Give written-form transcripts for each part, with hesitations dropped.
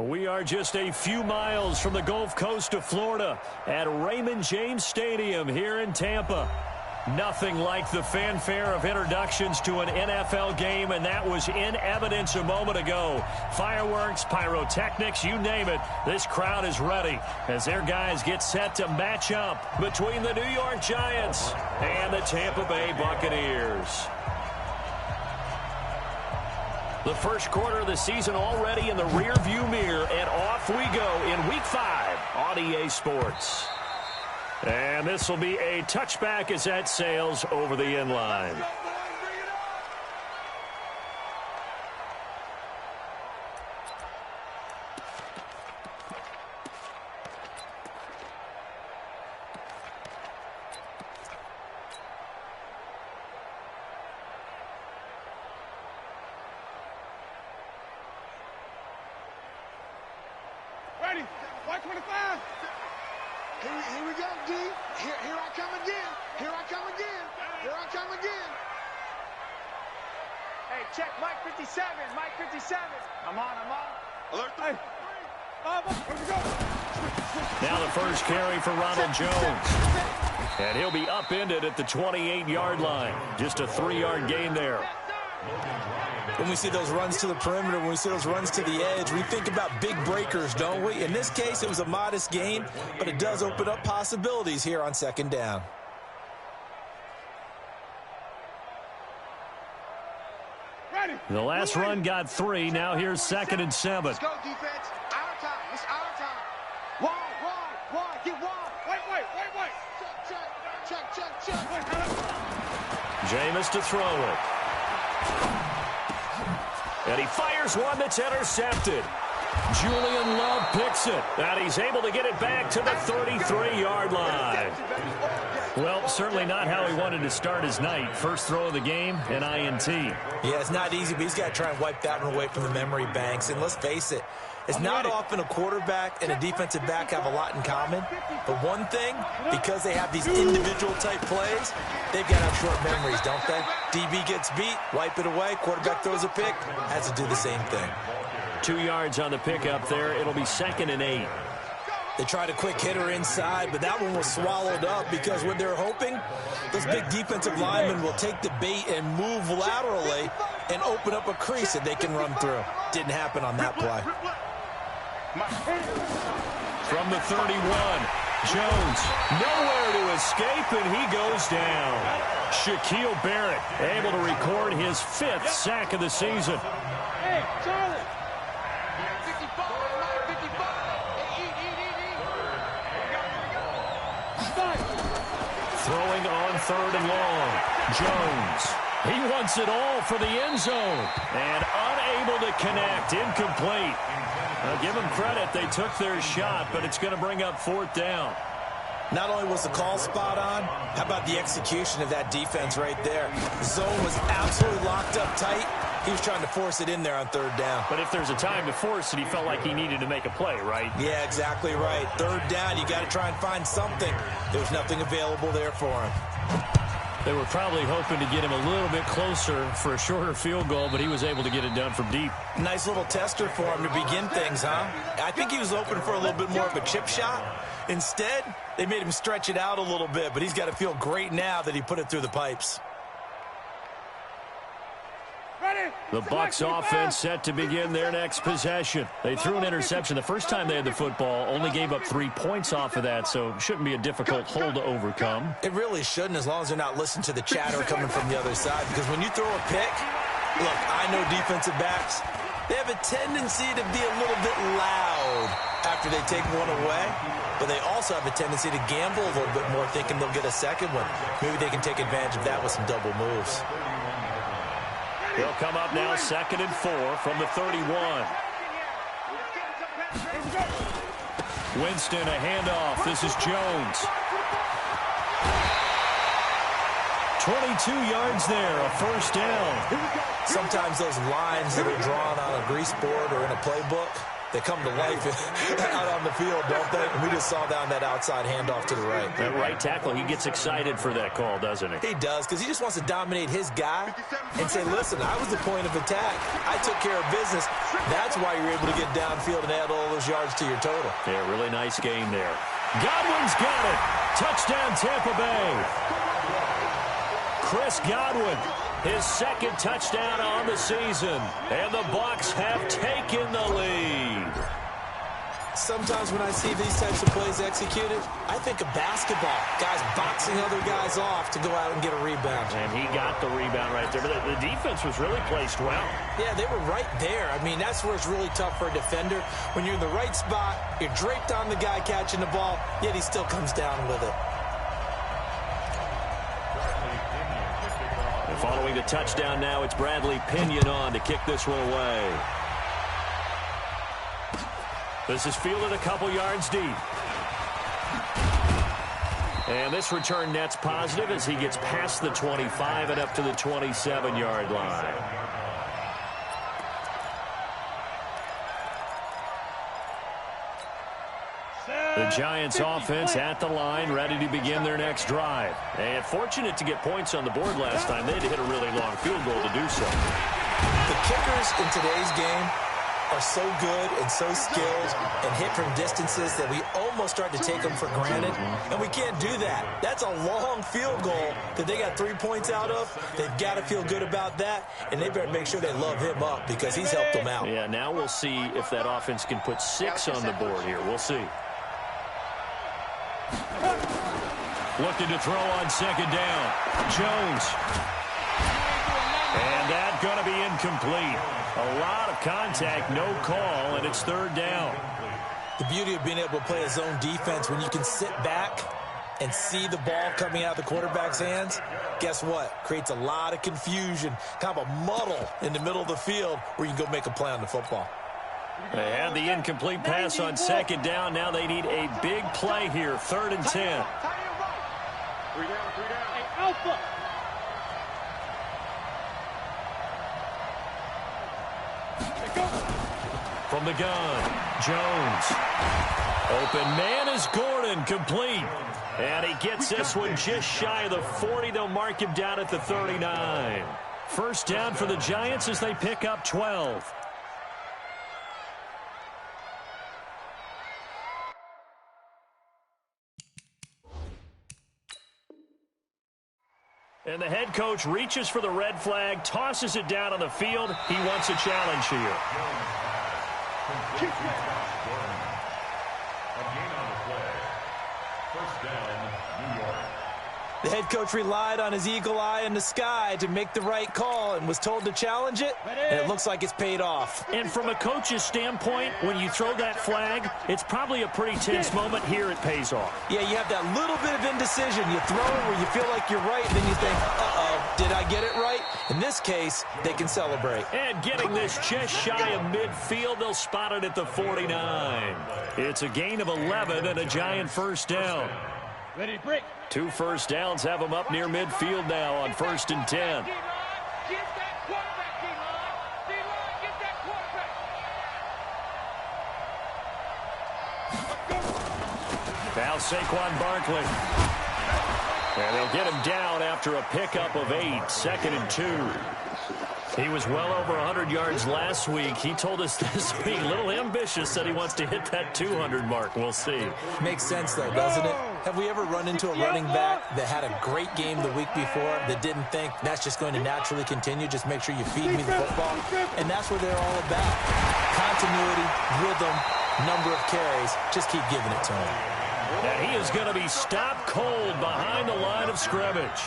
We are just a few miles from the Gulf Coast of Florida at Raymond James Stadium here in Tampa. Nothing like the fanfare of introductions to an NFL game, and that was in evidence a moment ago. Fireworks, pyrotechnics, you name it. This crowd is ready as their guys get set to match up between the New York Giants and the Tampa Bay Buccaneers. The first quarter of the season already in the rearview mirror, and off we go in Week 5 on EA Sports. And this will be a touchback as that sails over the end line. Ready, wk5. Here we go, D. Here I come again. Here I come again. Here I come again. Hey, check Mike 57. Mike 57. I'm on. Alert. Hey. Where we go? Now the first carry for Ronald Jones. And he'll be upended at the 28-yard line. Just a 3-yard gain there. When we see those runs to the perimeter, when we see those runs to the edge, we think about big breakers, don't we? In this case, it was a modest gain, but it does open up possibilities here on second down. Ready. The last run got 3. Now here's 2nd and 7. Let's go, defense. Our time. It's our time. Wide. Get wide. Wait. Check. Jameis to throw it. And he fires one that's intercepted. Julian Love picks it. And he's able to get it back to the 33-yard line. Well, certainly not how he wanted to start his night. First throw of the game, an INT. Yeah, it's not easy, but he's got to try and wipe that one away from the memory banks. And let's face it, it's not often a quarterback and a defensive back have a lot in common. But one thing, because they have these individual type plays, they've got to have short memories, don't they? DB gets beat, wipe it away, quarterback throws a pick, has to do the same thing. 2 yards on the pickup there. It'll be 2nd and 8. They tried a quick hitter inside, but that one was swallowed up because what they're hoping, those big defensive linemen will take the bait and move laterally and open up a crease that they can run through. Didn't happen on that play. From the 31, Jones nowhere to escape, and he goes down. Shaquille Barrett able to record his 5th sack of the season. Hey, Charlie. 55. Throwing on 3rd and long. Jones. He wants it all for the end zone. And unable to connect. Incomplete. Now give them credit. They took their shot, but it's going to bring up 4th down. Not only was the call spot on, how about the execution of that defense right there? The zone was absolutely locked up tight. He was trying to force it in there on 3rd down. But if there's a time to force it, he felt like he needed to make a play, right? Yeah, exactly right. 3rd down, you got to try and find something. There was nothing available there for him. They were probably hoping to get him a little bit closer for a shorter field goal, but he was able to get it done from deep. Nice little tester for him to begin things, huh? I think he was open for a little bit more of a chip shot. Instead, they made him stretch it out a little bit, but he's got to feel great now that he put it through the pipes. The Bucs offense set to begin their next possession. They threw an interception the first time they had the football, only gave up 3 points off of that, so shouldn't be a difficult hole to overcome. It really shouldn't, as long as they're not listening to the chatter coming from the other side, because when you throw a pick, look, I know defensive backs, they have a tendency to be a little bit loud after they take one away, but they also have a tendency to gamble a little bit more, thinking they'll get a second one. Maybe they can take advantage of that with some double moves. They'll come up now 2nd and 4 from the 31. Winston, a handoff. This is Jones. 22 yards there, a 1st down. Sometimes those lines that are drawn on a grease board or in a playbook, they come to life out on the field, don't they? And we just saw that on that outside handoff to the right. That right tackle, he gets excited for that call, doesn't he? He does, because he just wants to dominate his guy and say, listen, I was the point of attack. I took care of business. That's why you're able to get downfield and add all those yards to your total. Yeah, really nice game there. Godwin's got it. Touchdown, Tampa Bay. Chris Godwin, his second touchdown on the season. And the Bucs have taken the lead. Sometimes when I see these types of plays executed, I think of basketball. Guys boxing other guys off to go out and get a rebound. And he got the rebound right there. But the defense was really placed well. Yeah, they were right there. I mean, that's where it's really tough for a defender. When you're in the right spot, you're draped on the guy catching the ball, yet he still comes down with it. And following the touchdown now, it's Bradley Pinion on to kick this one away. This is fielded a couple yards deep. And this return net's positive as he gets past the 25 and up to the 27-yard line. The Giants offense at the line, ready to begin their next drive. And fortunate to get points on the board last time. They had to hit a really long field goal to do so. The kickers in today's game are so good and so skilled and hit from distances that we almost start to take them for granted, and we can't do that. That's a long field goal that they got 3 points out of. They've got to feel good about that, and they better make sure they love him up because he's helped them out. Yeah, now we'll see if that offense can put 6 on the board here. We'll see. Looking to throw on second down. Jones. And that's going to be incomplete. A lot of contact, no call, and it's third down. The beauty of being able to play a zone defense when you can sit back and see the ball coming out of the quarterback's hands, guess what? Creates a lot of confusion, kind of a muddle in the middle of the field where you can go make a play on the football. They had the incomplete pass on second down. Now they need a big play here, 3rd and 10. 3 down. Hey, Alpha. From the gun, Jones. Open man is Gordon, complete. And he gets this one just shy of the 40. They'll mark him down at the 39. First down for the Giants as they pick up 12. And the head coach reaches for the red flag, tosses it down on the field. He wants a challenge here. The head coach relied on his eagle eye in the sky to make the right call and was told to challenge it, and it looks like it's paid off. And from a coach's standpoint, when you throw that flag, it's probably a pretty tense moment. Here it pays off. Yeah, you have that little bit of indecision. You throw it where you feel like you're right, and then you think, uh-oh, did I get it right? In this case, they can celebrate. And getting this just shy of midfield, they'll spot it at the 49. It's a gain of 11 and a Giant first down. Ready to break. 2 first downs have them up near midfield now on 1st and 10. Get that quarterback, D-line. D-line, get that quarterback. Now Saquon Barkley. And they'll get him down after a pickup of 8, 2nd and 2. He was well over 100 yards last week. He told us this week, a little ambitious, that he wants to hit that 200 mark. We'll see. Makes sense, though, doesn't it? Have we ever run into a running back that had a great game the week before that didn't think that's just going to naturally continue? Just make sure you feed me the football. And that's what they're all about. Continuity, rhythm, number of carries. Just keep giving it to him. And he is going to be stopped cold behind the line of scrimmage.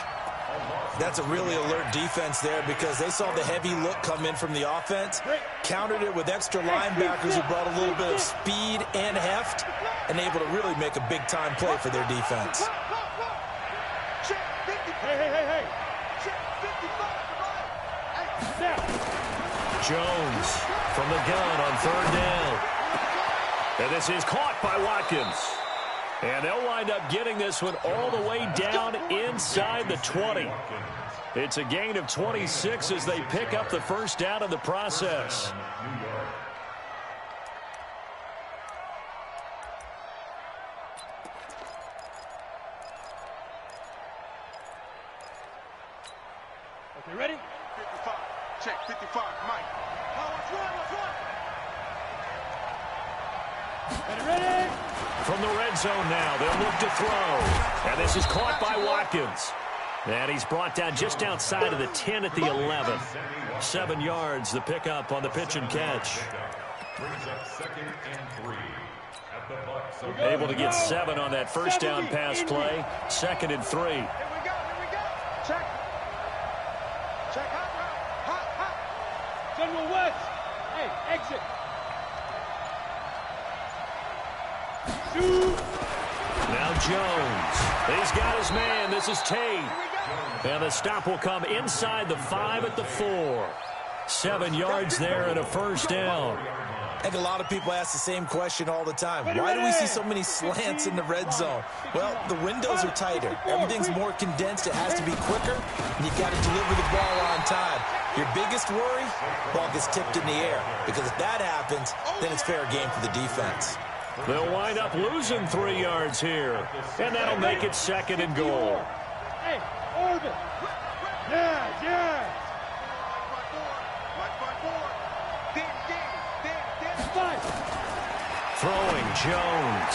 That's a really alert defense there because they saw the heavy look come in from the offense, countered it with extra linebackers who brought a little bit of speed and heft, and able to really make a big-time play for their defense. Hey. Jones from the gun on 3rd down. And this is caught by Watkins. And they'll wind up getting this one all the way down inside the 20. It's a gain of 26 as they pick up the first down in the process. Okay, ready? 55. Check, 55. Mike. Oh, what's one? Ready? From the red zone now, they'll look to throw. And this is caught by Watkins. And he's brought down just outside of the 10 at the 11. 7 yards, the pickup on the pitch and catch. Able to get 7 on that first down pass play. 2nd and 3. Here we go. Check. Check, hot. General West. Hey, exit. Shoot. Now Jones. He's got his man. This is Tate. And the stop will come inside the 5 at the 4. 7 yards there and a first down. I think a lot of people ask the same question all the time. Why do we see so many slants in the red zone? Well, the windows are tighter. Everything's more condensed. It has to be quicker, and you've got to deliver the ball on time. Your biggest worry? Ball gets tipped in the air, because if that happens, then it's fair game for the defense. They'll wind up losing 3 yards here, and that'll make it 2nd and goal. Hey, orbit. Yeah. Throwing Jones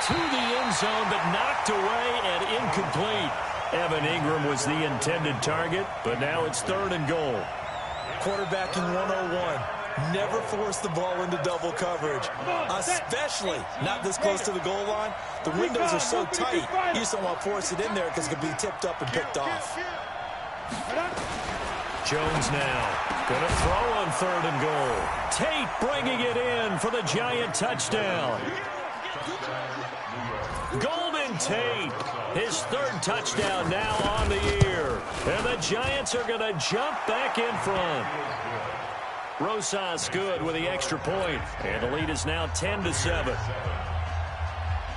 to the end zone, but knocked away and incomplete. Evan Ingram was the intended target, but now it's 3rd and goal. Quarterbacking 101. Never force the ball into double coverage, especially not this close to the goal line. The windows are so tight, you just don't want to force it in there because it could be tipped up and picked off. Jones now going to throw on 3rd and goal. Tate bringing it in for the Giant touchdown. Golden Tate, his 3rd touchdown now on the year. And the Giants are going to jump back in front. Rosas good with the extra point, and the lead is now 10-7.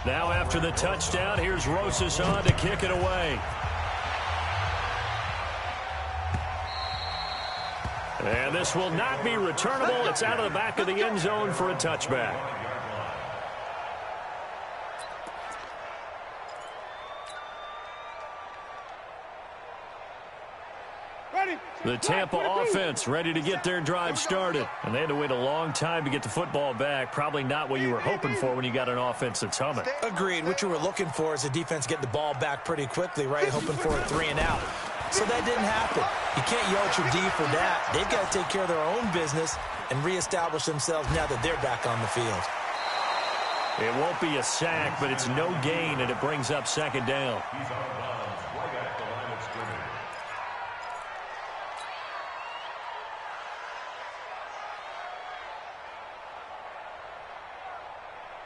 Now after the touchdown, here's Rosas on to kick it away. And this will not be returnable. It's out of the back of the end zone for a touchback. The Tampa offense ready to get their drive started. And they had to wait a long time to get the football back. Probably not what you were hoping for when you got an offense that's humming. Agreed. What you were looking for is a defense getting the ball back pretty quickly, right? Hoping for a 3 and out. So that didn't happen. You can't yell at your D for that. They've got to take care of their own business and reestablish themselves now that they're back on the field. It won't be a sack, but it's no gain, and it brings up 2nd down.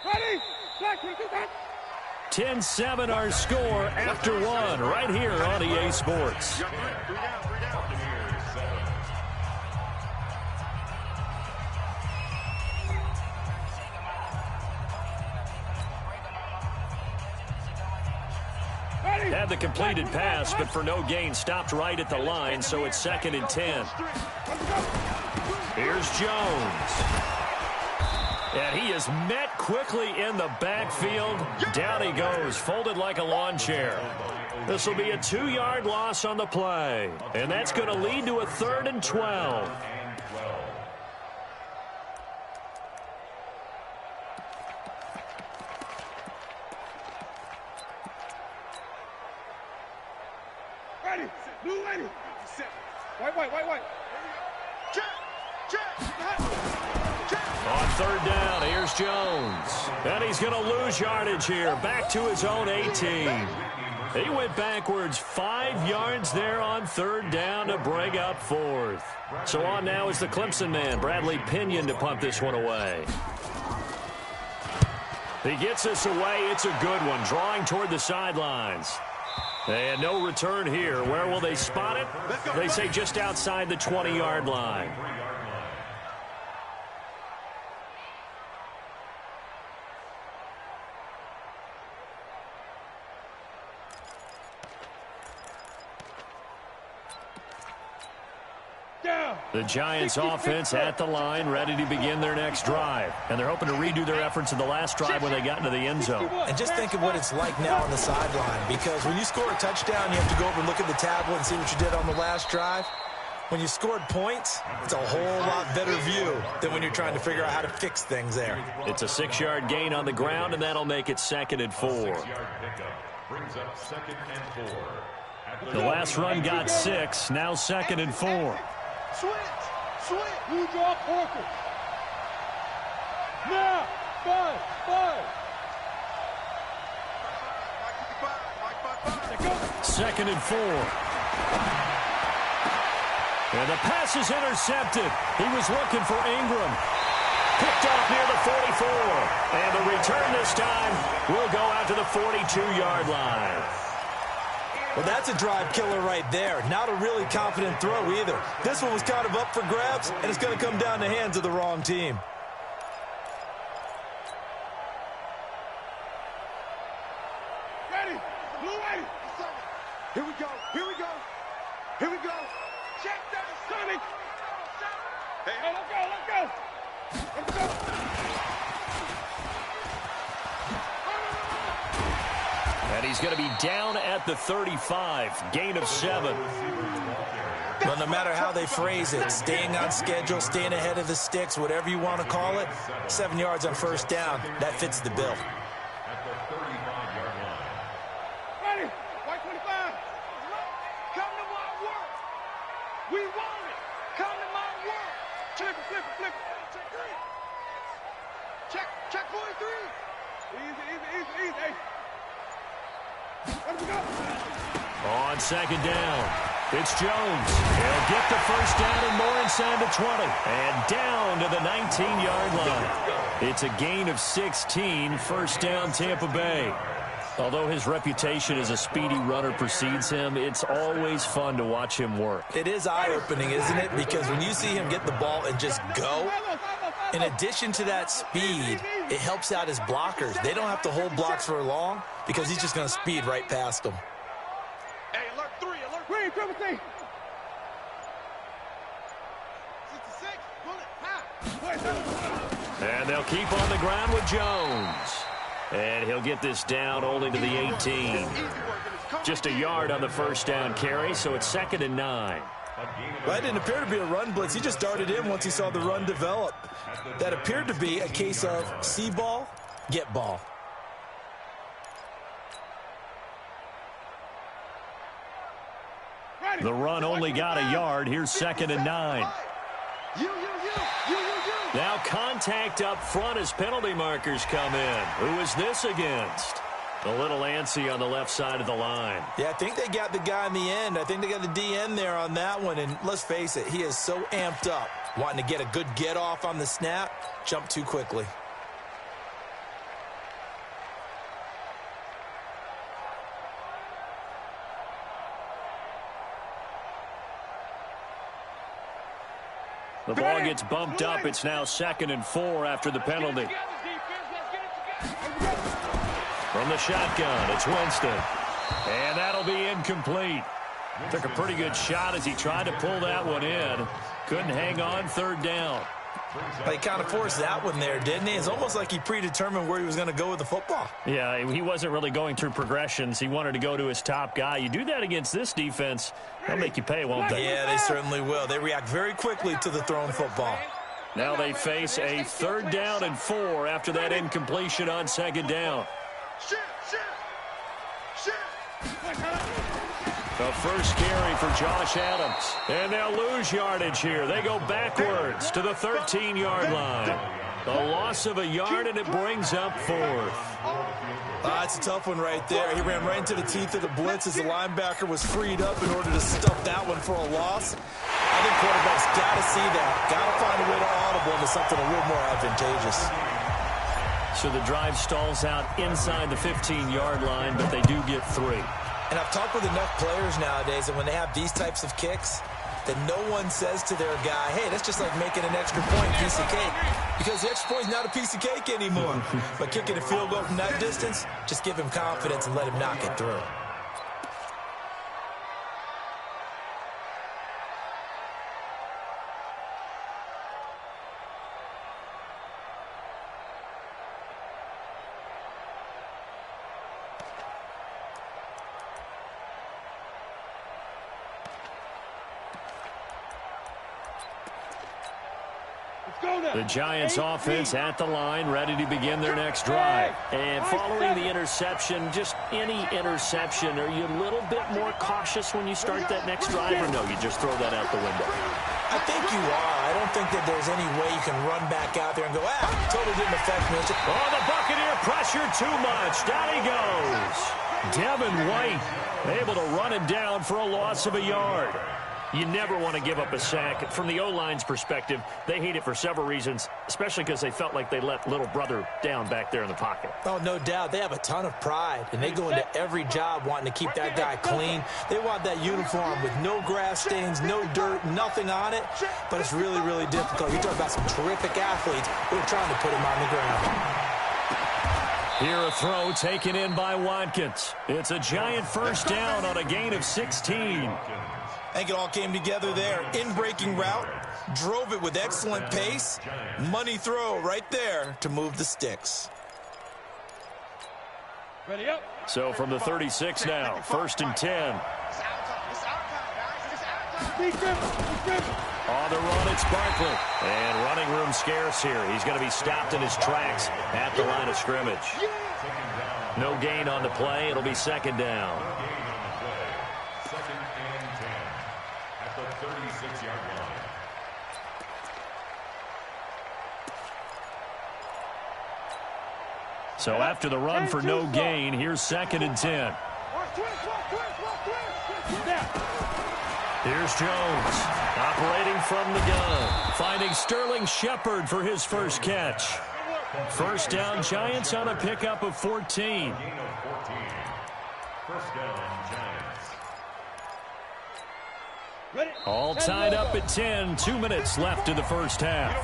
Ready? 10-7 our score after 1 right here on EA Sports. Had the completed pass, but for no gain, stopped right at the line, so it's 2nd and 10. Here's Jones. And he is met quickly in the backfield. Down he goes, folded like a lawn chair. This will be a 2-yard loss on the play. And that's going to lead to a 3rd and 12. Ready. Blue ready. White. Check. On 3rd down, here's Jones. And he's going to lose yardage here. Back to his own 18. He went backwards 5 yards there on 3rd down to bring up 4th. So on now is the Clemson man, Bradley Pinion, to punt this one away. He gets this away. It's a good one, drawing toward the sidelines. And no return here. Where will they spot it? They say just outside the 20-yard line. The Giants offense at the line, ready to begin their next drive. And they're hoping to redo their efforts in the last drive when they got into the end zone. And just think of what it's like now on the sideline, because when you score a touchdown, you have to go over and look at the tablet and see what you did on the last drive. When you scored points, it's a whole lot better view than when you're trying to figure out how to fix things there. It's a 6-yard gain on the ground, and that'll make it 2nd and 4. Brings up 2nd and 4. The last run got 6, now 2nd and 4. Switch. You drop Parker. Now, 5. 2nd and 4. And the pass is intercepted. He was looking for Ingram. Picked off near the 44. And the return this time will go out to the 42-yard line. Well, that's a drive killer right there. Not a really confident throw either. This one was kind of up for grabs, and it's going to come down the hands of the wrong team. Ready. Blue ready. Here we go. Check that, Sonny. Hey, let's go. And he's going to be down at the 35. Gain of 7. Well, no matter how they phrase it, staying on schedule, staying ahead of the sticks, whatever you want to call it, 7 yards on first down, that fits the bill. At the 35-yard line. Ready. White 25. Come to my work. We want it. Come to my work. Flip it. Check 43. Easy. Hey. Where do we go? On 2nd down, it's Jones. He'll get the first down and more inside the 20. And down to the 19-yard line. It's a gain of 16, first down Tampa Bay. Although his reputation as a speedy runner precedes him, it's always fun to watch him work. It is eye-opening, isn't it? Because when you see him get the ball and just go, in addition to that speed, it helps out his blockers. They don't have to hold blocks for long because he's just going to speed right past them. Hey, alert 3. 66, bullet, pow. And they'll keep on the ground with Jones. And he'll get this down only to the 18. Just a yard on the first down carry, so it's 2nd and 9. Well, that didn't appear to be a run blitz. He just darted in once he saw the run develop. That appeared to be a case of see ball, get ball. The run only got a yard. Here's 2nd and 9. You. Now contact up front as penalty markers come in. Who is this against? A little antsy on the left side of the line. Yeah, I think they got the guy in the end. I think they got the DN there on that one. And let's face it, he is so amped up, wanting to get a good get off on the snap, jump too quickly. The ball gets bumped up. It's now 2nd and 4 after the penalty. From the shotgun, it's Winston. And that'll be incomplete. Took a pretty good shot as he tried to pull that one in. Couldn't hang on, 3rd down. He kind of forced that one there, didn't he? It's almost like he predetermined where he was going to go with the football. Yeah, he wasn't really going through progressions. He wanted to go to his top guy. You do that against this defense, they'll make you pay, won't they? Yeah, they certainly will. They react very quickly to the thrown football. Now they face a 3rd down and 4 after that incompletion on 2nd down. Shit. The first carry for Josh Adams. And they'll lose yardage here. They go backwards to the 13-yard line. A loss of a yard, and it brings up 4th. That's a tough one right there. He ran right into the teeth of the blitz as the linebacker was freed up in order to stuff that one for a loss. I think quarterbacks got to see that. Got to find a way to audible into something a little more advantageous. So the drive stalls out inside the 15-yard line, but they do get 3. And I've talked with enough players nowadays that when they have these types of kicks, that no one says to their guy, hey, that's just like making an extra point piece of cake. Because the extra point is not a piece of cake anymore. But kicking a field goal from that distance, just give him confidence and let him knock it through. The Giants offense at the line, ready to begin their next drive. And following the interception, just any interception, are you a little bit more cautious when you start that next drive, or no, you just throw that out the window? I think you are. I don't think that there's any way you can run back out there and go, totally didn't affect me. Oh, the Buccaneer pressure too much. Down he goes. Devin White able to run him down for a loss of a yard. You never want to give up a sack. From the O-line's perspective, they hate it for several reasons, especially because they felt like they let little brother down back there in the pocket. Oh, no doubt. They have a ton of pride, and they go into every job wanting to keep that guy clean. They want that uniform with no grass stains, no dirt, nothing on it, but it's really, really difficult. You're talking about some terrific athletes who are trying to put him on the ground. Here a throw taken in by Watkins. It's a Giant first down on a gain of 16. I think it all came together there. In-breaking route, drove it with excellent pace. Money throw right there to move the sticks. Ready up. So from the 36 now, 1st and 10. On the run, it's Barkley. And running room scarce here. He's going to be stopped in his tracks at the line of scrimmage. No gain on the play. It'll be 2nd down. So after the run for no gain, here's 2nd and 10. Here's Jones, operating from the gun, finding Sterling Shepard for his first catch. First down, Giants on a pickup of 14. All tied up at 10, 2 minutes left in the first half.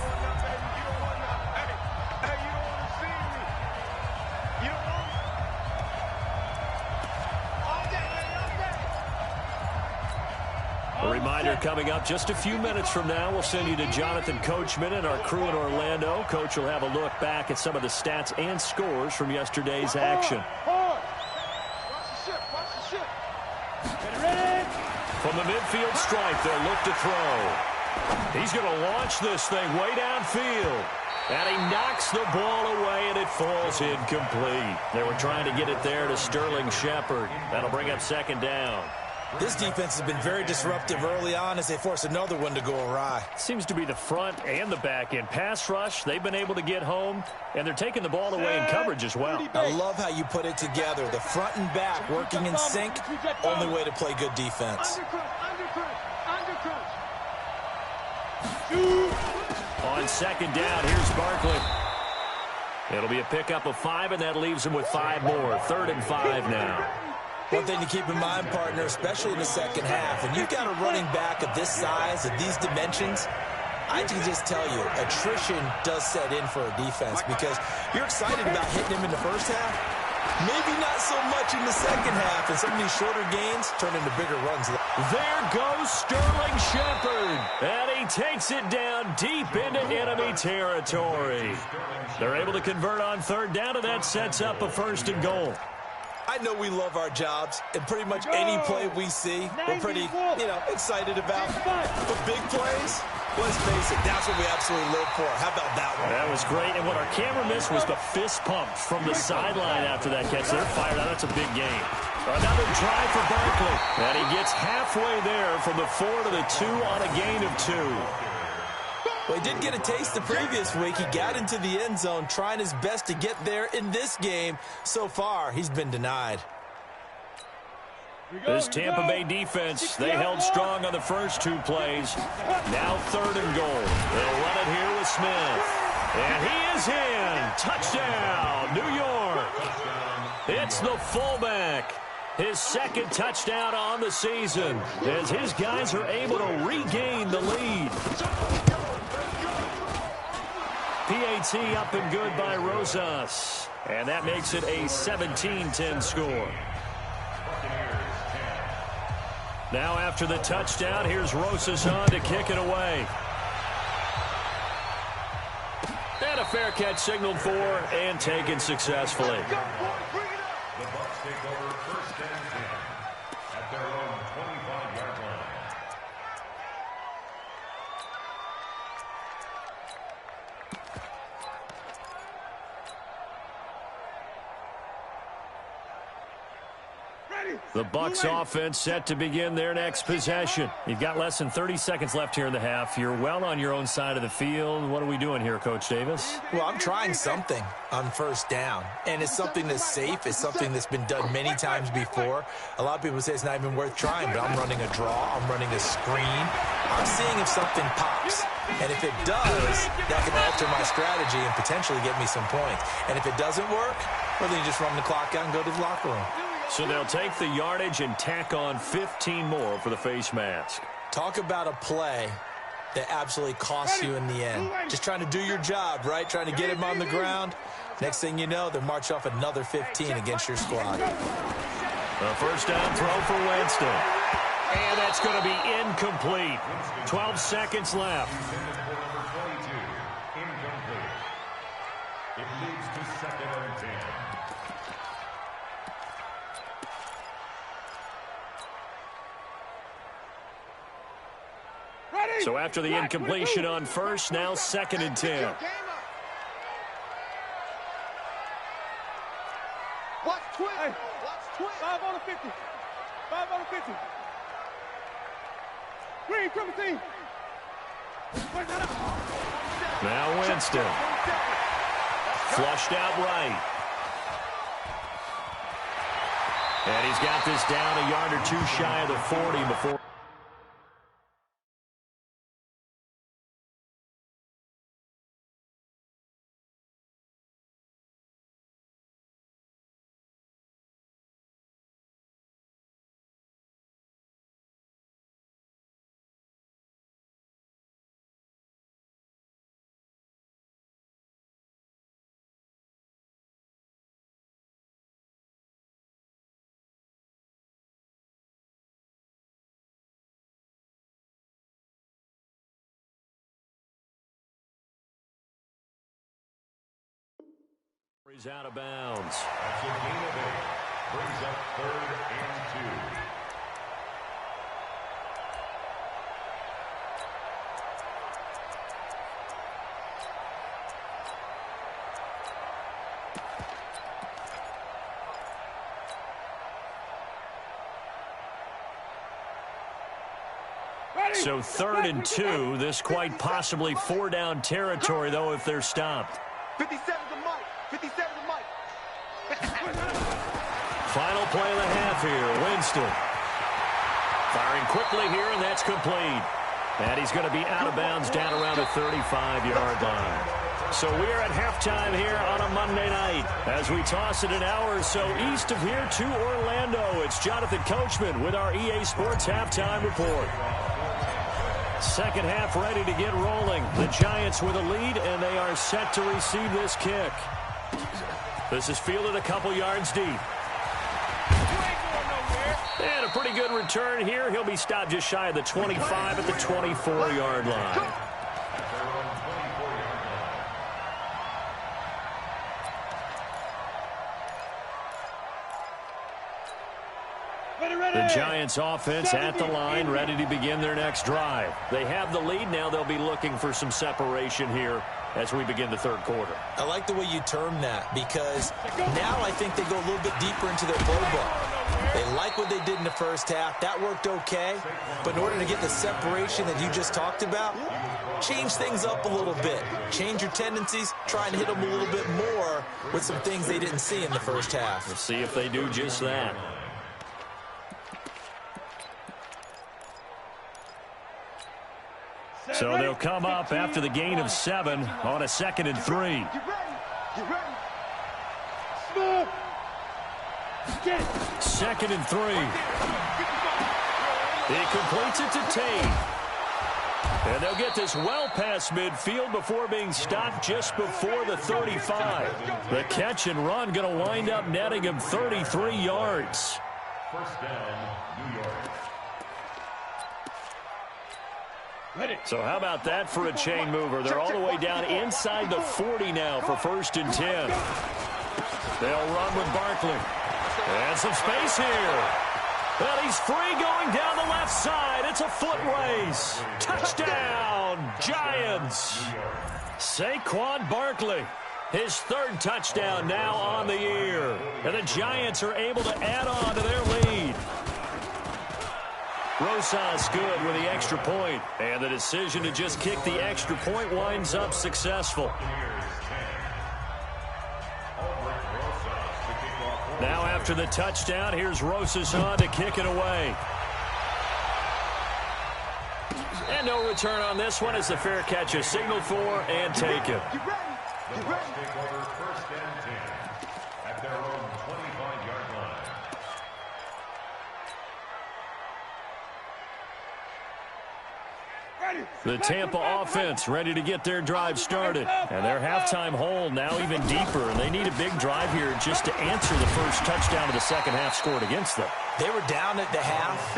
A reminder coming up just a few minutes from now, we'll send you to Jonathan Coachman and our crew in Orlando. Coach will have a look back at some of the stats and scores from yesterday's action. From the midfield stripe, they'll look to throw. He's going to launch this thing way downfield. And he knocks the ball away, and it falls incomplete. They were trying to get it there to Sterling Shepard. That'll bring up 2nd down. This defense has been very disruptive early on as they force another one to go awry. Seems to be the front and the back end. Pass rush, they've been able to get home, and they're taking the ball away in coverage as well. I love how you put it together. The front and back working in sync, only way to play good defense. On 2nd down, here's Barkley. It'll be a pickup of 5, and that leaves him with 5 more. 3rd and 5 now. One thing to keep in mind, partner, especially in the second half, when you've got a running back of this size, of these dimensions, I can just tell you, attrition does set in for a defense because you're excited about hitting him in the first half. Maybe not so much in the second half, and some of these shorter gains turn into bigger runs. There goes Sterling Shepard, and he takes it down deep into enemy territory. They're able to convert on 3rd down, and that sets up a 1st and goal. I know we love our jobs, and pretty much any play we see, we're pretty, excited about. But big plays, let's face it, that's what we absolutely live for. How about that one? That was great, and what our camera missed was the fist pump from the sideline after that catch. They're fired out. That's a big game. Another try for Barkley, and he gets halfway there from the 4 to the 2 on a gain of 2. Well, he did get a taste the previous week. He got into the end zone trying his best to get there in this game. So far, he's been denied. This Tampa Bay defense, they held strong on the first 2 plays. Now 3rd and goal. They'll run it here with Smith. And he is in. Touchdown, New York. It's the fullback. His 2nd touchdown on the season as his guys are able to regain the lead. PAT up and good by Rosas. And that makes it a 17-10 score. Now after the touchdown, here's Rosas on to kick it away. And a fair catch signaled for and taken successfully. The Bucs take over 1st and 10 at their own 25-yard line. The Bucs offense set to begin their next possession. You've got less than 30 seconds left here in the half. You're well on your own side of the field. What are we doing here, Coach Davis? Well, I'm trying something on first down, and it's something that's safe. It's something that's been done many times before. A lot of people say it's not even worth trying, but I'm running a draw. I'm running a screen. I'm seeing if something pops. And if it does, that can alter my strategy and potentially get me some points. And if it doesn't work, well, then you just run the clock out and go to the locker room. So they'll take the yardage and tack on 15 more for the face mask. Talk about a play that absolutely costs you in the end. Just trying to do your job, right? Trying to get him on the ground. Next thing you know, they'll march off another 15 against your squad. A first down throw for Winston. And that's going to be incomplete. 12 seconds left. It leads to second and 10. So after the incompletion on first, now second and 10. Watch twin. Watch twin. 5 on the 50. 5 on the 50. Green, triple team. Now Winston. Flushed out right. And he's got this down a yard or two shy of the 40 before. He's out of bounds. That's a gain of 8. Brings up 3rd and 2. So 3rd and 2. This quite possibly 4-down territory, though, if they're stopped. 57 to Mike. 57 to Mike. Final play of the half here. Winston. Firing quickly here, and that's complete. And he's going to be out of bounds down around the 35-yard line. So we're at halftime here on a Monday night. As we toss it an hour or so east of here to Orlando, it's Jonathan Coachman with our EA Sports Halftime Report. Second half ready to get rolling. The Giants with a lead, and they are set to receive this kick. This is fielded a couple yards deep. And a pretty good return here. He'll be stopped just shy of the 25 at the 24-yard line. The Giants offense at the line, ready to begin their next drive. They have the lead. Now they'll be looking for some separation here as we begin the third quarter. I like the way you term that, because now I think they go a little bit deeper into their playbook. They like what they did in the first half. That worked okay. But in order to get the separation that you just talked about, change things up a little bit. Change your tendencies. Try and hit them a little bit more with some things they didn't see in the first half. We'll see if they do just that. So they'll come up after the gain of 7 on a 2nd and 3. Get ready. Smooth. 2nd and 3. He completes it to Tate. And they'll get this well past midfield before being stopped just before the 35. The catch and run going to wind up netting him 33 yards. First down, New York. So how about that for a chain mover? They're all the way down inside the 40 now for 1st and 10. They'll run with Barkley. And some space here. Well, he's free going down the left side. It's a foot race. Touchdown, Giants. Saquon Barkley. His third touchdown now on the year. And the Giants are able to add on to their lead. Rosas good with the extra point. And the decision to just kick the extra point winds up successful. Now after the touchdown, here's Rosas on to kick it away. And no return on this one as the fair catch is signaled for and taken. The Bucs take over first and 10 at their own 25-yard line. The Tampa offense ready to get their drive started. And their halftime hole now even deeper. And they need a big drive here just to answer the first touchdown of the second half scored against them. They were down at the half.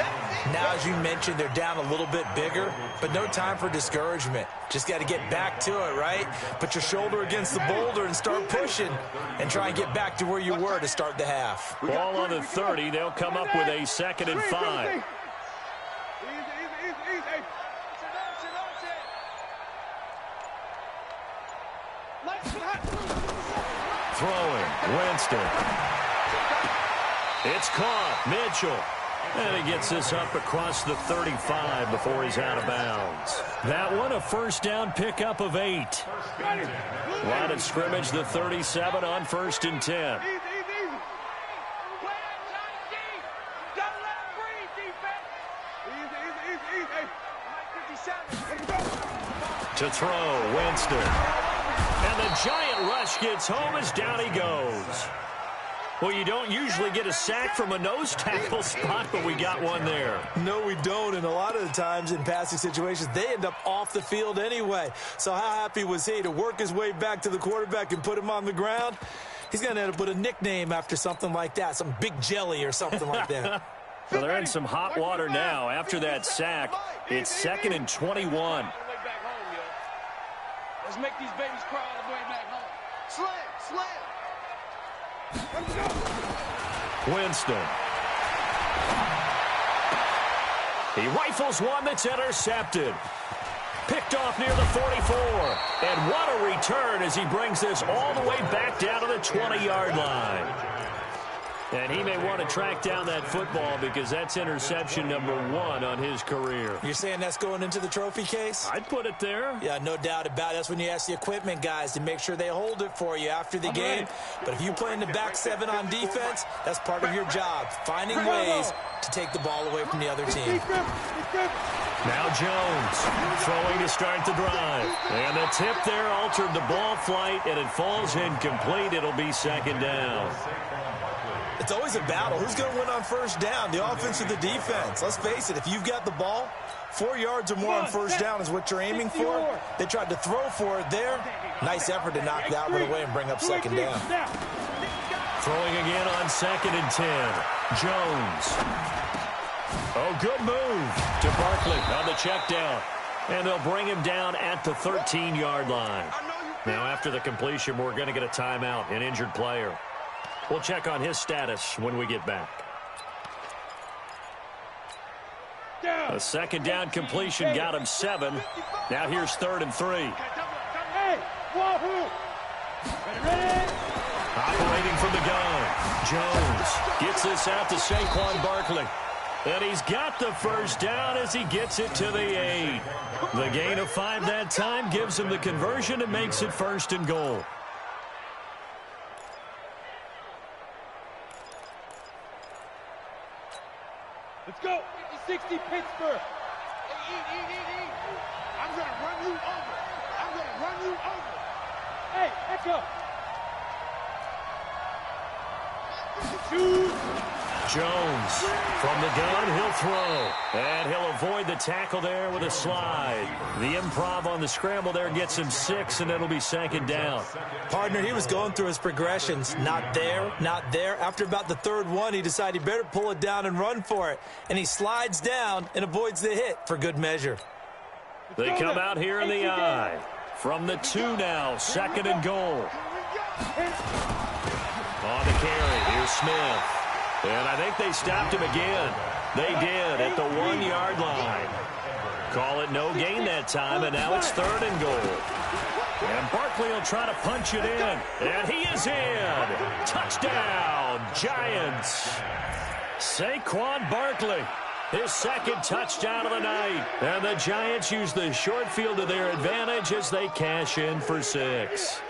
Now, as you mentioned, they're down a little bit bigger, but no time for discouragement. Just got to get back to it, right? Put your shoulder against the boulder and start pushing and try and get back to where you were to start the half. Ball on the 30. They'll come up with a 2nd and 5. Throwing, Winston. It's caught, Mitchell. And he gets this up across the 35 before he's out of bounds. That one, a first down pickup of 8. Line of scrimmage, the 37 on 1st and 10. To throw, Winston. And the giant rush gets home as down he goes. Well, you don't usually get a sack from a nose tackle spot, but we got one there. No, we don't, and a lot of the times in passing situations, they end up off the field anyway. So how happy was he to work his way back to the quarterback and put him on the ground? He's going to end up with a nickname after something like that, some Big Jelly or something like that. Well, they're in some hot water now. After that sack, it's 2nd and 21. Let's make these babies cry all the way back home. Slam. Winston. He rifles one that's intercepted. Picked off near the 44. And what a return as he brings this all the way back down to the 20-yard line. And he may want to track down that football because that's interception number 1 on his career. You're saying that's going into the trophy case? I'd put it there. Yeah, no doubt about it. That's when you ask the equipment guys to make sure they hold it for you after the game. But if you play in the back 7 on defense, that's part of your job, finding ways to take the ball away from the other team. Now Jones throwing to start the drive. And the tip there altered the ball flight, and it falls incomplete. It'll be 2nd down. It's always a battle. Who's going to win on first down, the offense or the defense? Let's face it, if you've got the ball, 4 yards or more on first down is what you're aiming for. They tried to throw for it there. Nice effort to knock that one away and bring up 2nd down. Throwing again on 2nd and 10. Jones. Oh, good move to Barkley on the check down. And they'll bring him down at the 13-yard line. Now, after the completion, we're going to get a timeout, an injured player. We'll check on his status when we get back. A 2nd down completion got him 7. Now here's 3rd and 3. Operating from the gun. Jones gets this out to Saquon Barkley. And he's got the first down as he gets it to the 8. The gain of 5 that time gives him the conversion and makes it 1st and goal. Let's go. 60 Pittsburgh. Eat. I'm going to run you over. Hey, echo. Jones from the gun, he'll throw. And he'll avoid the tackle there with a slide. The improv on the scramble there gets him 6, and it'll be 2nd down. Partner, he was going through his progressions. Not there, not there. After about the 3rd one, he decided he better pull it down and run for it. And he slides down and avoids the hit for good measure. They come out here in the eye. From the 2 now, 2nd and goal. On the carry, here's Smith. And I think they stopped him again. They did at the 1-yard line. Call it no gain that time, and now it's 3rd and goal. And Barkley will try to punch it in. And he is in. Touchdown, Giants. Saquon Barkley, his second touchdown of the night. And the Giants use the short field to their advantage as they cash in for 6.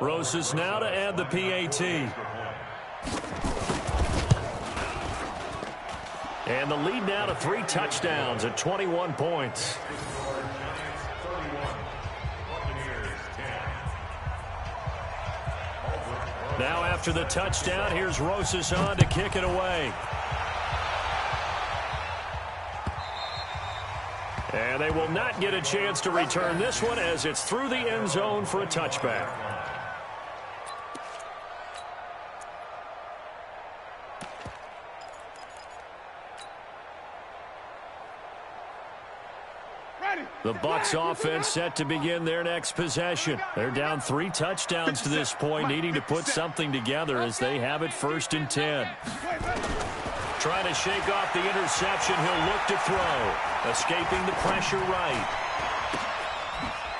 Roses now to add the PAT. And the lead now to 3 touchdowns at 21 points. Now after the touchdown, here's Roses on to kick it away. And they will not get a chance to return this one as it's through the end zone for a touchback. The Bucs offense set to begin their next possession. They're down 3 touchdowns to this point, needing to put something together as they have it 1st and 10. Trying to shake off the interception, he'll look to throw. Escaping the pressure right.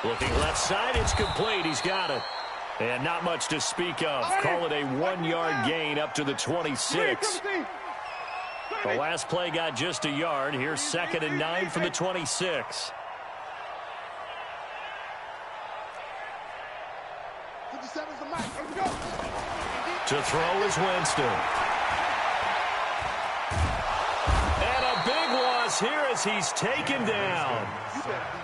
Looking left side, it's complete. He's got it. And not much to speak of. Call it a 1-yard gain up to the 26. The last play got just a yard. Here's 2nd and 9 from the 26. To throw is Winston. And a big loss here as he's taken down.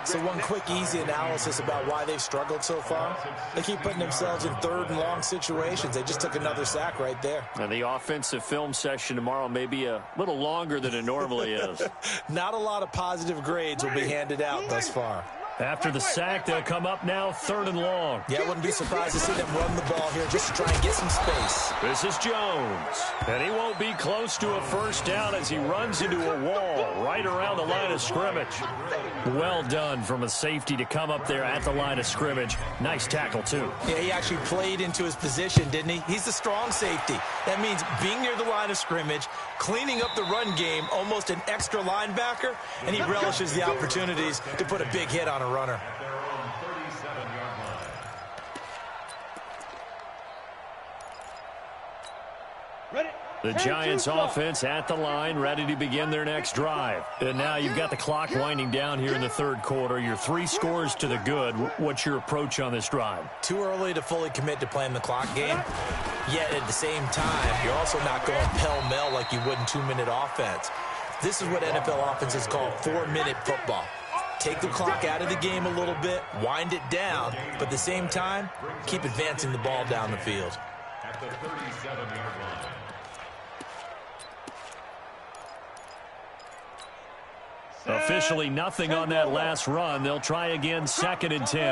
So one quick, easy analysis about why they've struggled so far. They keep putting themselves in 3rd and long situations. They just took another sack right there. And the offensive film session tomorrow may be a little longer than it normally is. Not a lot of positive grades will be handed out thus far. After the sack, they'll come up now 3rd and long. Yeah, I wouldn't be surprised to see them run the ball here just to try and get some space. This is Jones. And he won't be close to a 1st down as he runs into a wall right around the line of scrimmage. Well done from a safety to come up there at the line of scrimmage. Nice tackle, too. Yeah, he actually played into his position, didn't he? He's the strong safety. That means being near the line of scrimmage, cleaning up the run game, almost an extra linebacker, and he relishes the opportunities to put a big hit on a runner. The Giants offense at the line, ready to begin their next drive. And now you've got the clock winding down here in the 3rd quarter. Your 3 scores to the good. What's your approach on this drive? Too early to fully commit to playing the clock game. Yet at the same time, you're also not going pell-mell like you would in 2-minute offense. This is what NFL offenses call 4-minute football. Take the clock out of the game a little bit, wind it down, but at the same time, keep advancing the ball down the field. At the 37-yard line. Officially nothing on that last run. They'll try again 2nd and 10.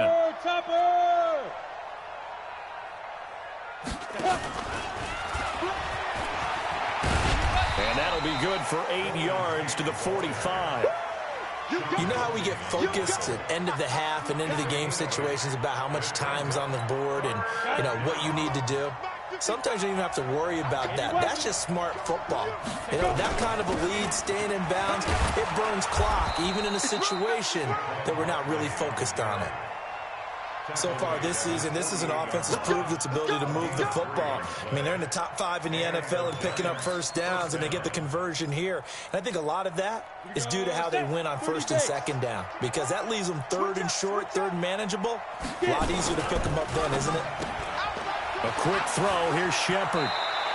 And that'll be good for 8 yards to the 45. You know how we get focused at end of the half and into the game situations about how much time's on the board and, what you need to do? Sometimes you don't even have to worry about that. That's just smart football. That kind of a lead, staying in bounds, it burns clock, even in a situation that we're not really focused on it. So far this season, this is an offense that's proved its ability to move the football. I mean, they're in the top 5 in the NFL and picking up 1st downs, and they get the conversion here. And I think a lot of that is due to how they win on 1st and 2nd down, because that leaves them 3rd and short, 3rd and manageable. A lot easier to pick them up then, isn't it? A quick throw. Here's Shepard.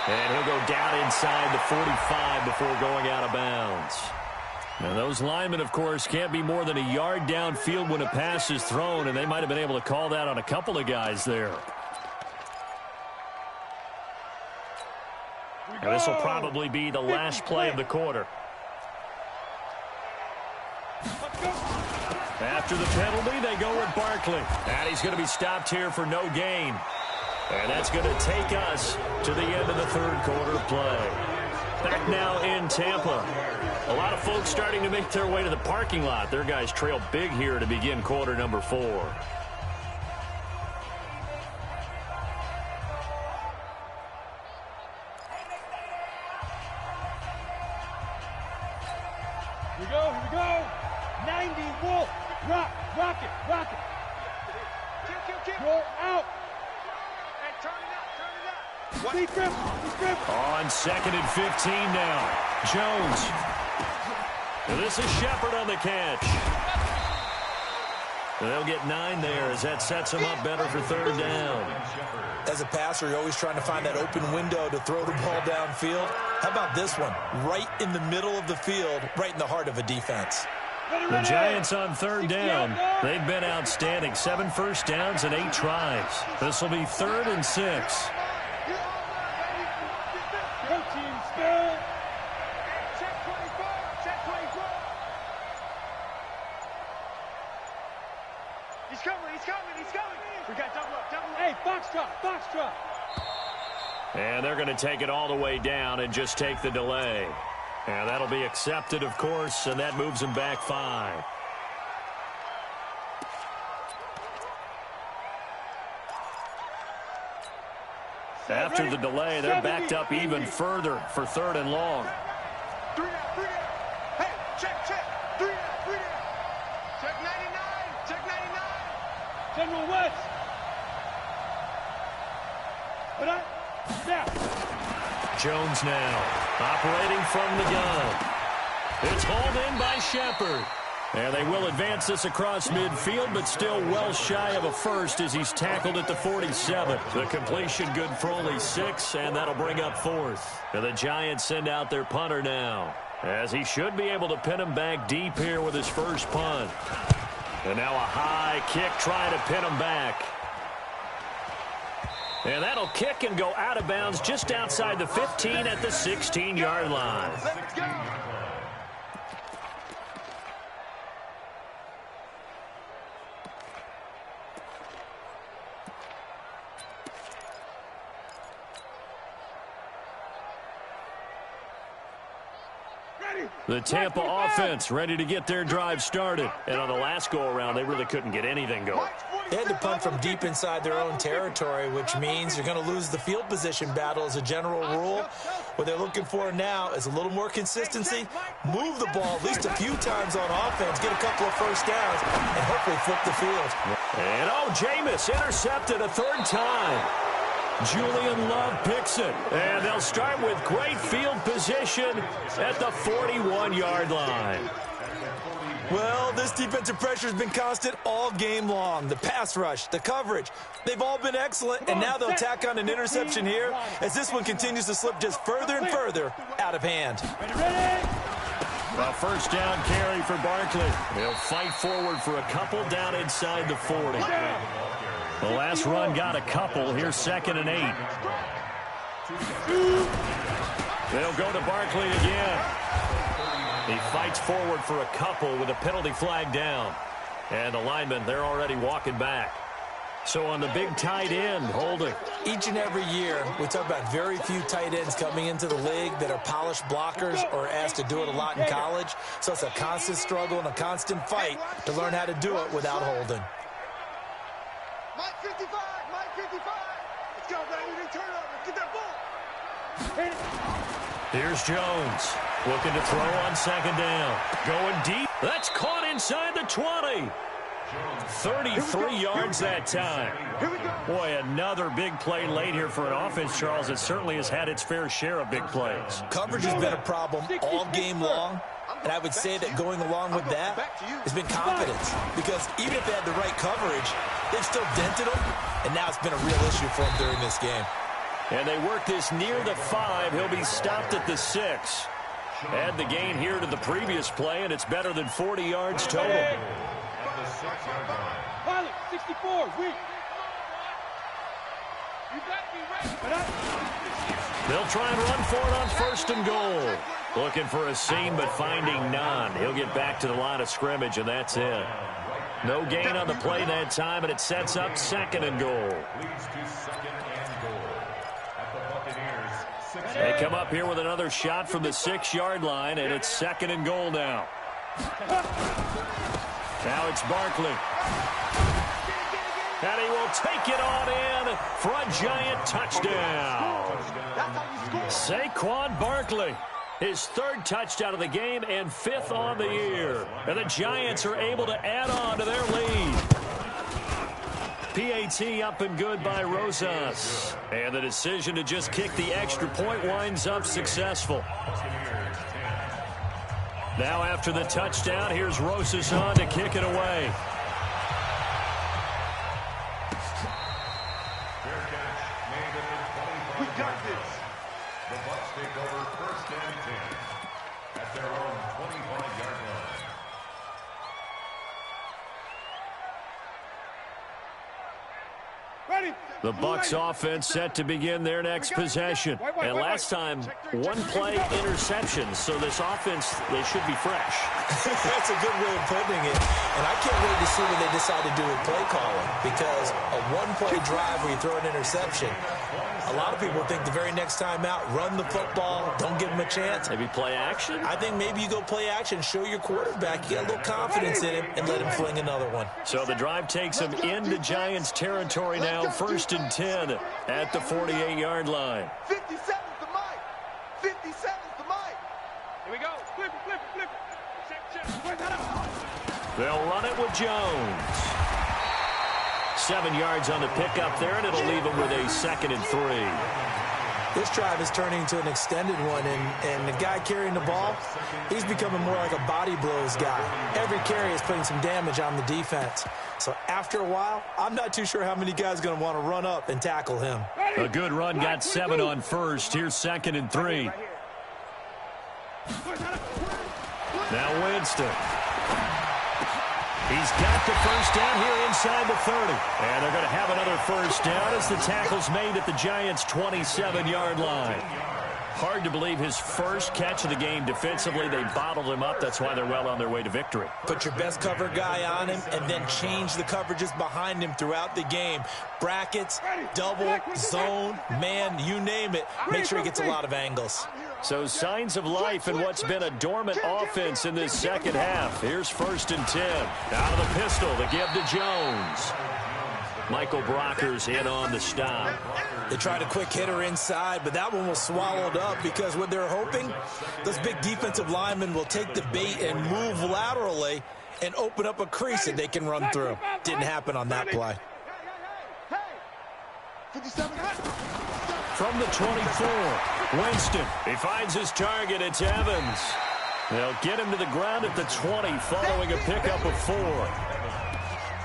And he'll go down inside the 45 before going out of bounds. Now, those linemen, of course, can't be more than a yard downfield when a pass is thrown, and they might have been able to call that on a couple of guys there. And this will probably be the last play of the quarter. After the penalty, they go with Barkley. And he's going to be stopped here for no gain. And that's going to take us to the end of the third quarter of play. Back now in Tampa. A lot of folks starting to make their way to the parking lot. Their guys trail big here to begin quarter number 4. Here we go. 90, Wolf. Rock it. Kill. Roll out. Hey, turn it up. Be grip. On 2nd and 15 now. Jones. This is Shepard on the catch. They'll get 9 there as that sets them up better for third down. As a passer, you're always trying to find that open window to throw the ball downfield. How about this one? Right in the middle of the field, right in the heart of a defense. The Giants on third down. They've been outstanding. 7 first downs and 8 tries. This will be 3rd and 6. He's coming. We got double up. Hey, box drop. And they're going to take it all the way down and just take the delay. And that'll be accepted, of course, and that moves them back 5. After the delay, they're backed up even further for 3rd and long. 3 down. Hey, check. 3 down. Check 99. General West. Now. Jones now operating from the gun. It's hauled in by Shepard. And they will advance this across midfield, but still well shy of a first as he's tackled at the 47. The completion good for only 6, and that'll bring up 4th. And the Giants send out their punter now, as he should be able to pin him back deep here with his first punt. And now a high kick trying to pin him back. And that'll kick and go out of bounds just outside the 15 at the 16-yard line. Let's go. The Tampa offense ready to get their drive started. And on the last go-around, they really couldn't get anything going. They had to punt from deep inside their own territory, which means you're going to lose the field position battle as a general rule. What they're looking for now is a little more consistency, move the ball at least a few times on offense, get a couple of first downs, and hopefully flip the field. And, Jameis intercepted a 3rd time. Julian Love picks it. And they'll start with great field position at the 41-yard line. Well, this defensive pressure has been constant all game long. The pass rush, the coverage, they've all been excellent, and now they'll tack on an interception here as this one continues to slip just further and further out of hand. A first down carry for Barkley. He'll fight forward for a couple down inside the 40. The last run got a couple. Here's 2nd and 8. They'll go to Barkley again. He fights forward for a couple with a penalty flag down. And the linemen, they're already walking back. So on the big tight end, holding. Each and every year, we talk about very few tight ends coming into the league that are polished blockers or asked to do it a lot in college. So it's a constant struggle and a constant fight to learn how to do it without holding. Mike 55. Let's go, baby. Turnover. Get that ball. Here's Jones. Looking to throw on 2nd down. Going deep. That's caught inside the 20. 33 yards that time. Boy, another big play late here for an offense, Charles, that certainly has had its fair share of big plays. Coverage has been a problem all game long, and I would say that going along with that has been confidence, because even if they had the right coverage, they've still dented them, and now it's been a real issue for them during this game. And they work this near the 5. He'll be stopped at the 6. Add the gain here to the previous play, and it's better than 40 yards total. Pilot, 64, weak. You got to be ready. They'll try and run for it on 1st and goal. Looking for a seam, but finding none. He'll get back to the line of scrimmage, and that's it. No gain on the play that time, and it sets up 2nd and goal. Leads to 2nd and goal. At the Buccaneers, 6. They come up here with another shot from the 6-yard line, and it's 2nd and goal now. Now it's Barkley. And he will take it on in for a giant touchdown. Saquon Barkley, his 3rd touchdown of the game and 5th on the year. And the Giants are able to add on to their lead. PAT up and good by Rosas. And the decision to just kick the extra point winds up successful. Now after the touchdown, here's Rosas on to kick it away. We got this. The Bucs take over 1st and 10 at their own 25-yard line. Ready. The Bucs offense set to begin their next possession. And last time, 1-play interception. So this offense, they should be fresh. That's a good way of putting it. And I can't wait to see what they decide to do with play calling. Because a 1-play drive where you throw an interception, a lot of people think the very next time out, run the football, don't give them a chance. Maybe play action? I think maybe you go play action, show your quarterback, you get a little confidence in him, and let him fling another one. So the drive takes him into Giants territory now, 1st and 10 at the 48-yard line. 57's the mic. 57's the mic. Here we go. Flip it. Check. They'll run it with Jones. 7 yards on the pickup there, and it'll leave him with a 2nd and 3. This drive is turning into an extended one, and the guy carrying the ball, he's becoming more like a body blows guy. Every carry is putting some damage on the defense. So after a while, I'm not too sure how many guys are going to want to run up and tackle him. A good run, got 7 on 1st. Here's 2nd and 3. Now Winston. He's got the 1st down here inside the 30. And they're going to have another 1st down as the tackle's made at the Giants' 27-yard line. Hard to believe his 1st catch of the game defensively. They bottled him up. That's why they're well on their way to victory. Put your best cover guy on him and then change the coverages behind him throughout the game. Brackets, double, zone, man, you name it. Make sure he gets a lot of angles. So signs of life in what's been a dormant offense in this 2nd half. Here's 1st and 10. Out of the pistol, the give to Jones. Michael Brocker's in on the stop. They tried a quick hitter inside, but that one was swallowed up because what they're hoping, those big defensive linemen will take the bait and move laterally and open up a crease that they can run through. Didn't happen on that play. Hey. 57. From the 24, Winston. He finds his target. It's Evans. They'll get him to the ground at the 20 following a pickup of 4.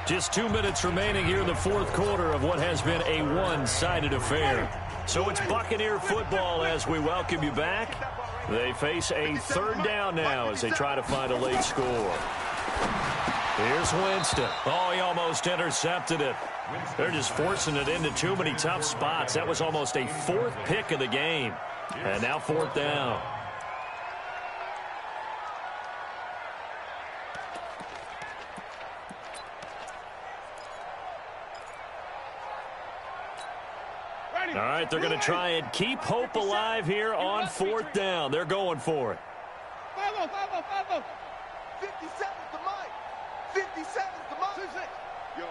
Just 2 minutes remaining here in the 4th quarter of what has been a one-sided affair. So it's Buccaneer football as we welcome you back. They face a 3rd down now as they try to find a late score. Here's Winston. Oh, he almost intercepted it. They're just forcing it into too many tough spots. That was almost a 4th pick of the game. And now 4th down. All right, they're going to try and keep hope alive here on 4th down. They're going for it. 57's the mic. 57's the mic. Yo.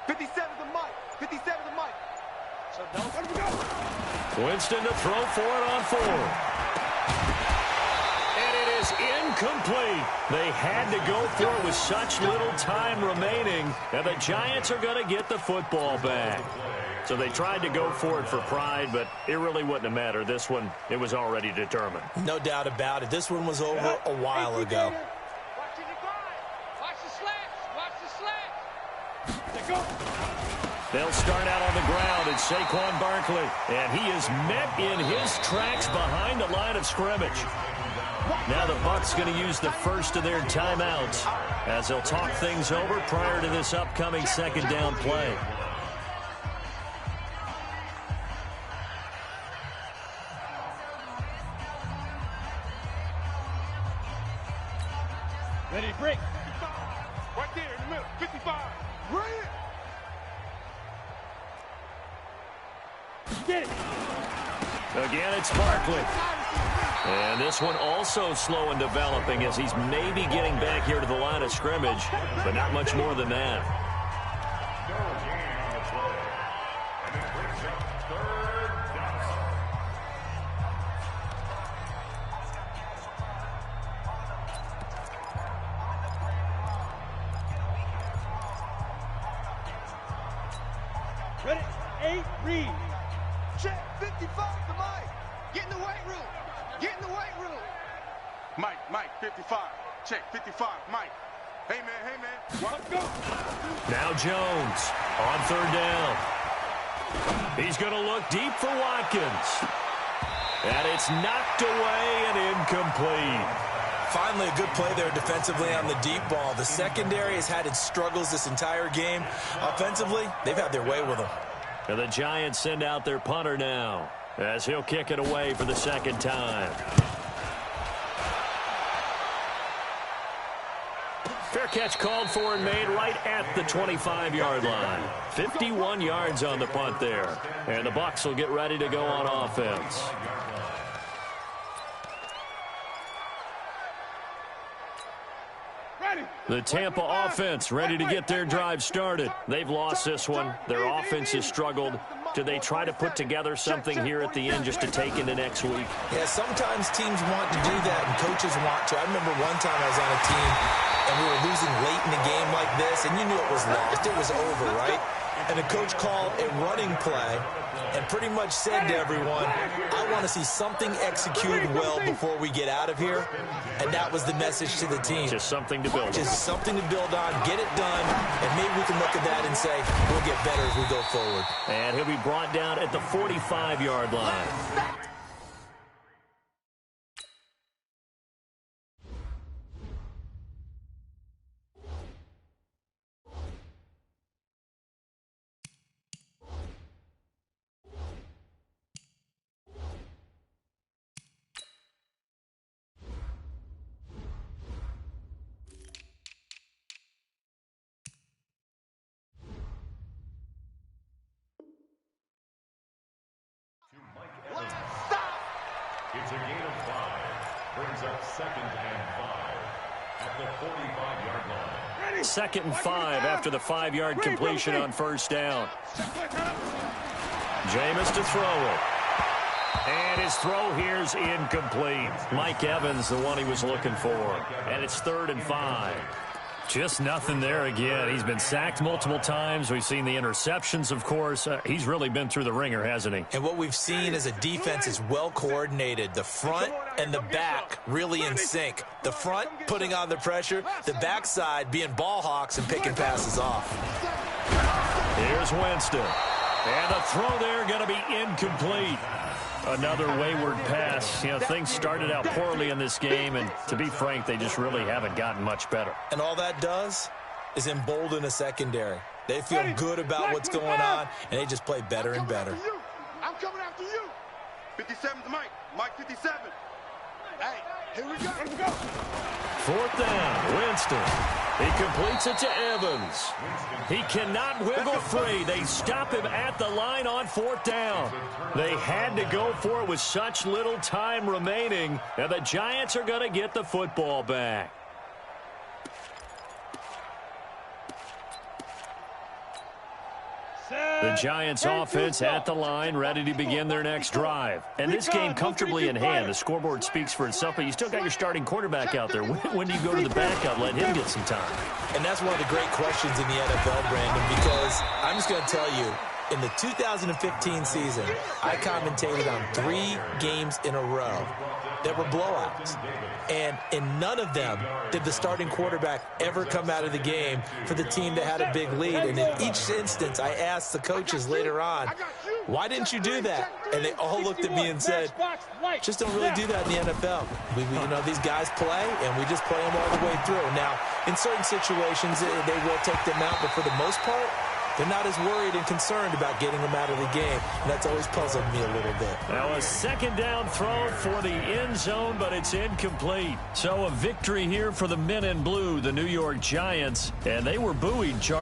57's the mic. 57's the mic. So don't let him go. Winston to throw for it on 4th. And it is incomplete. They had to go for it with such little time remaining. And the Giants are going to get the football back. So they tried to go for it for pride, but it really wouldn't have mattered. This one, it was already determined. No doubt about it. This one was over a while ago. Watch the decline. Watch the slats. Watch the slats. They'll start out on the ground. It's Saquon Barkley. And he is met in his tracks behind the line of scrimmage. Now the Bucs going to use the 1st of their timeouts as they'll talk things over prior to this upcoming 2nd down play. Ready, break. Get it. Again, it's Barkley. And this one also slow in developing as he's maybe getting back here to the line of scrimmage, but not much more than that. No gain on the play. And it brings up 3rd down. Ready? 8, read. Check 55 to Mike. Get in the weight room. Get in the weight room. Mike, 55. Check 55, Mike. Hey, man. Let's go. Now Jones on 3rd down. He's going to look deep for Watkins. And it's knocked away and incomplete. Finally, a good play there defensively on the deep ball. The secondary has had its struggles this entire game. Offensively, they've had their way with them. And the Giants send out their punter now as he'll kick it away for the 2nd time. Fair catch called for and made right at the 25-yard line. 51 yards on the punt there. And the Bucs will get ready to go on offense. The Tampa offense ready to get their drive started. They've lost this one. Their offense has struggled. Do they try to put together something here at the end just to take into next week? Yeah, sometimes teams want to do that and coaches want to. I remember one time I was on a team and we were losing late in the game like this, and you knew it was lost. It was over, right? And the coach called a running play and pretty much said to everyone, I want to see something executed well before we get out of here. And that was the message to the team. Just something to build on. Just something to build on, get it done, and maybe we can look at that and say, we'll get better as we go forward. And he'll be brought down at the 45-yard line. It's a gain of 5. Brings up 2nd and 5 at the 45-yard line. 2nd and 5 after the 5-yard completion on 1st down. Jameis to throw it. And his throw here's incomplete. Mike Evans, the one he was looking for. And it's 3rd and 5. Just nothing there again. He's been sacked multiple times. We've seen the interceptions, of course. He's really been through the ringer, hasn't he? And what we've seen is a defense is well coordinated. The front and the back really in sync. The front putting on the pressure, the backside being ball hawks and picking passes off. Here's Winston. And the throw there going to be incomplete. Another wayward pass. You know, things started out poorly in this game, and to be frank, they just really haven't gotten much better. And all that does is embolden a secondary. They feel good about what's going on, and they just play better and better. I'm coming after you. 57's Mike. Mike 57. Hey, here we go. Let's go. 4th down, Winston. He completes it to Evans. He cannot wiggle free. They stop him at the line on 4th down. They had to go for it with such little time remaining, and the Giants are going to get the football back. The Giants offense at the line, ready to begin their next drive. And this game comfortably in hand. The scoreboard speaks for itself, but you still got your starting quarterback out there. When do you go to the backup, let him get some time? And that's one of the great questions in the NFL, Brandon, because I'm just going to tell you, in the 2015 season, I commentated on 3 games in a row that were blowouts. And in none of them did the starting quarterback ever come out of the game for the team that had a big lead. And in each instance, I asked the coaches later on, why didn't you do that? And they all looked at me and said, just don't really do that in the NFL. You know, these guys play, and we just play them all the way through. Now, in certain situations, they will take them out, but for the most part, they're not as worried and concerned about getting them out of the game. And that's always puzzled me a little bit. Now a 2nd down throw for the end zone, but it's incomplete. So a victory here for the men in blue, the New York Giants, and they were buoyed.